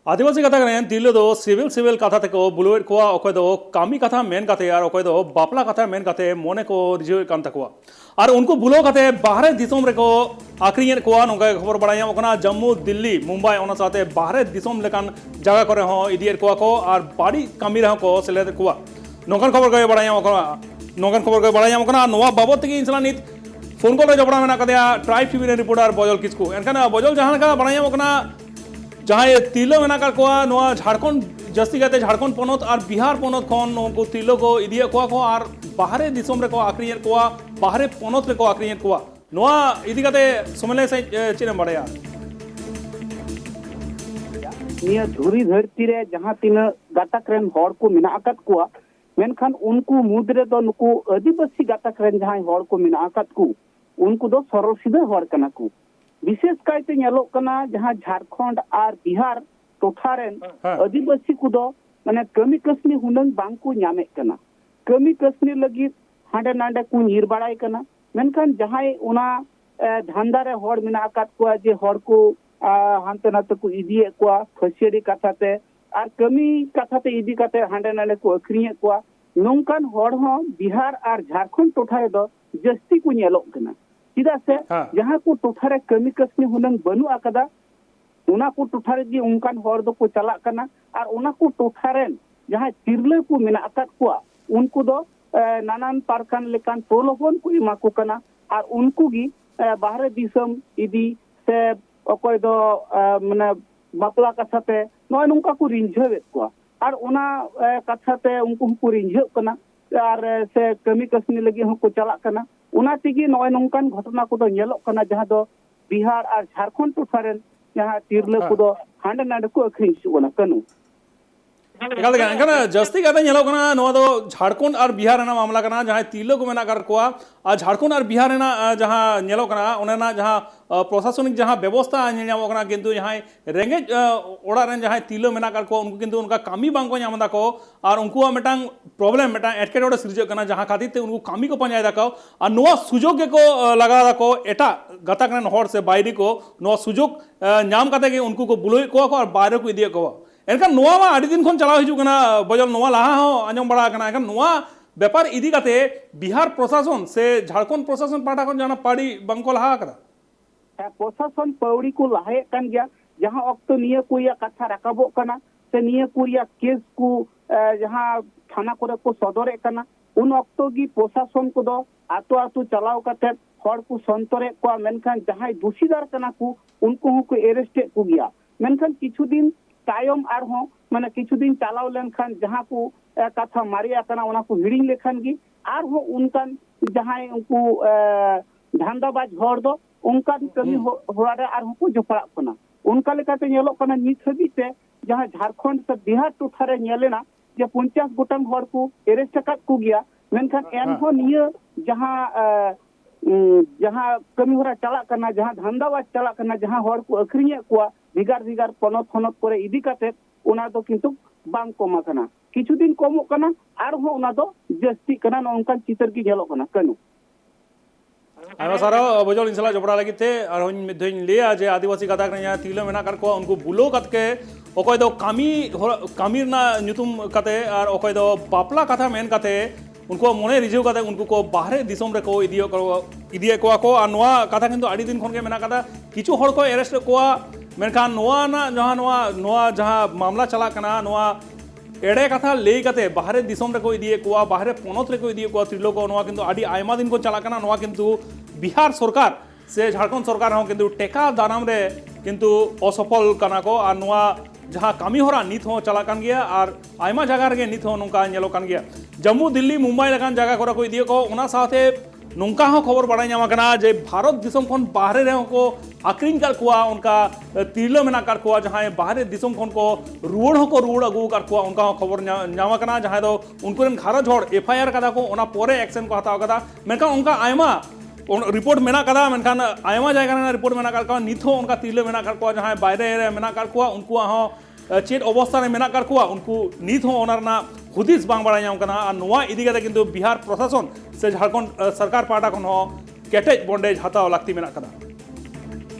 आदिवासी कथा करें तिरले दो सिविल सिविल कथा तक बुलवेट को अखय दो कामी कथा मेन कथे और अखय दो बापला कथा मेन कथे मोने को रिजर्व कान तकवा और उनको बुलो कथे बाहरे दिसोम रे को आक्रियन को नोका खबर बड़ाया ओकना जम्मू दिल्ली मुंबई ओना साथे बाहरे दिसोम लेकान जगह करे हो इदियर को और बाड़ी कामी रह को सेले को नोकन खबर को बड़ाया ओकना नोकन खबर को बड़ाया ओकना नोवा बाबत की इंसला नित फोन कॉल रे जबड़ा मेना कदया ट्राइब टीवी रिपोर्टर बजल किसको एनकन बजल जहां का बड़ाया ओकना जहाँ तिरलो मेना को झारखंड जस्ती कहते झारखंड पनत और बिहार पनत खन उनको तिरलो को इदिया को और बाहरे दिसोम रे को आक्रियन को बाहरे पनत रे को आक्रियन को नोआ इदी कहते समले से चेन बड़या निया धुरी धरती रे जहाँ तीन गातक रेन हर को मेना आकत को मेनखान उनको मुद्रे दो नुको आदिवासी गातक रेन जहाँ हर को मेना आकत को उनको दो सरल सीधे हर कना को विशेष कायते नेलोक कना जहाँ झारखंड और बिहार टोठारेन आदिवासी को दो माने कमी कसनी हुनंग बांको न्यामे कना कमी कसनी लगी हांडे नांडे को नीर बाड़ाई कना मेनखान जहाँ उना धंधा रे हर मेना आकात को जे हर को हांते नाते को इदिए को फसियरी कथाते और कमी कथाते इदी कते हांडे नांडे को अखरिये को नोंकान हर हो बिहार और झारखंड टोठारे दो जस्ती को नेलोक कना सीधा से जहाँ को टोठारे कमी कसनी हुनंग बनु आकदा उना को टोठारे जी उनकान हर दो को चला कना और उना को टोठारेन जहाँ तिरले को मेना आकत को उनको दो नानान पारकान लेकान प्रोलोभन को इमा को कना और उनको गी बाहरे दिसम इदी से अकोय दो माने बापला कथाते नय नुंका को रिंझवेत को और उना कथाते उनको को रिंझव कना और से कमी कसनी लगी को चला कना उना तिगी नय नंकान घटना को दो नेलोक कना जहाँ दो बिहार और झारखंड टोठारेन जहाँ तिरले को दो हांडे नांडे को अखरिन सुना कनु जस्ती कहते हैं झारखंड और बिहार मामला करना जहाँ तिरलो को मेना कर को और झारखंड और बिहार जहाँ ना जहाँ प्रशासनिक जहाँ व्यवस्था किंतु जहाँ रेंगेज ओड़ा जहाँ तिरलो मेना कर को उनको किंतु उनका कामी बांग को नामदा को और उनको मेटांग प्रॉब्लम मेटांग एटकेटोड़े सिरजक कना जहाँ खातिर ते उनको कामी को पंजाय दाको और नोआ सुजोग को लगा दाको एटा गतक रेन हर से बायरी को नोआ सुजोग नाम काते के उनको को बुलोय को और बाहर को इदिए को एनखान नोआ मा आदि दिन खन चलाव हिजु कना बजल नोआ लाहा हो आंजम बड़ा कना एनखान नोआ व्यापार इदी काते बिहार प्रशासन से झारखंड प्रशासन पाटा खन जाना पाड़ी बंको लाहा करा प्रशासन पौड़ी को लाहे कन गया जहां अक्तो निये कोया कथा रकाबो कना से निये कोरिया केस को जहां थाना करे को सदरे कना उन अक्तो की प्रशासन को दो आतो आतो चलाव काते हर को संतरे को मेनखान जहां दोषीदार कना को उनको को अरेस्ट को गया मेनखान किछु दिन तायम आर हो माने किछु दिन चलाव लेनखान जहाँ को कथा मारिया कना उना को हिडिंग लेखान की आर हो उनकान जहाँ उनको धंधाबाज हर दो उनकान कमी होरारे आर हो को जोपड़ा कना उनका लेकाते नेलो कना नित हबीते जहाँ झारखंड से बिहार टोठारे नेलेना जे 50 गोटन हर को अरेस्ट काट को गया मेनखान एन हो निये जहाँ जहाँ कमी होरा चला करना जहाँ धंधाबाज चला करना जहाँ हर को अखरिये को भिगार भिगार पनत फनत करे इदी काते उना दो किंतु बांग कमा कना किछु दिन कमो कना आर हो उना दो जस्ती कना नोंकान चितर की गेलो कना कनु आयमा सारा बजल इंसला जबड़ा लगी थे और हम मिधन लिया जे आदिवासी कथा करना तिरलो मेना कर को उनको बुलो कत के ओकय दो कामी ना नुतुम कते और ओकय दो बापला कथा मेन कते उनको मने रिझव कते उनको को बाहरे दिसोम रे को इदिए को और नोआ कथा किंतु आडी दिन खन के मेना कथा किछु हर को अरेस्ट को मेनखान नोआ ना जहाँ मामला चला कना नोआ एड़े कथा लई कते बाहरे दिसोम रे को इदिए को बाहरे पनत रे को इदिए को तिरलो को नोआ किंतु आडी आयमा दिन को चला कना नोआ किंतु बिहार सरकार से झारखंड सरकार हो किंतु टेका दाराम रे किंतु असफल कना को और नोआ जहाँ कामी होरा नित हो चला कान गया और आयमा जगह रे नित हो नोंका नेलो कान गया जम्मू दिल्ली मुंबई लकान जगह कोरा को इदिए को उना साथे नोंका हो खबर बड़ाई नामा कना जे भारत दिसम खन बाहरे रे को आक्रिन कर कुआ उनका तिरलो मेना कर कुआ जहाँ बाहरे दिसम खन को रुवड़ अगू कर कुआ उनका खबर नामा कना जहाँ दो उनको रेन घारज हर एफआईआर कदा को उना पोरे एक्शन को हताव कदा मेनका उनका आयमा रिपोर्ट मेना कदा मेनखान आयमा जायगा रिपोर्ट मेना कर कुआ नित हो उनका तिरलो मेना कर कुआ जहाँ बाहरे रे मेना कर कुआ उनको हो चेत अवस्था रे मेना कर कुआ उनको नित हो ओनारना हुदिस बांग बड़ा नाम कना और नोआ इदी कते किंतु बिहार प्रशासन से झारखंड सरकार पाटा खन हो केटेज बॉन्डेज हताव लाक्ति मेना कदा।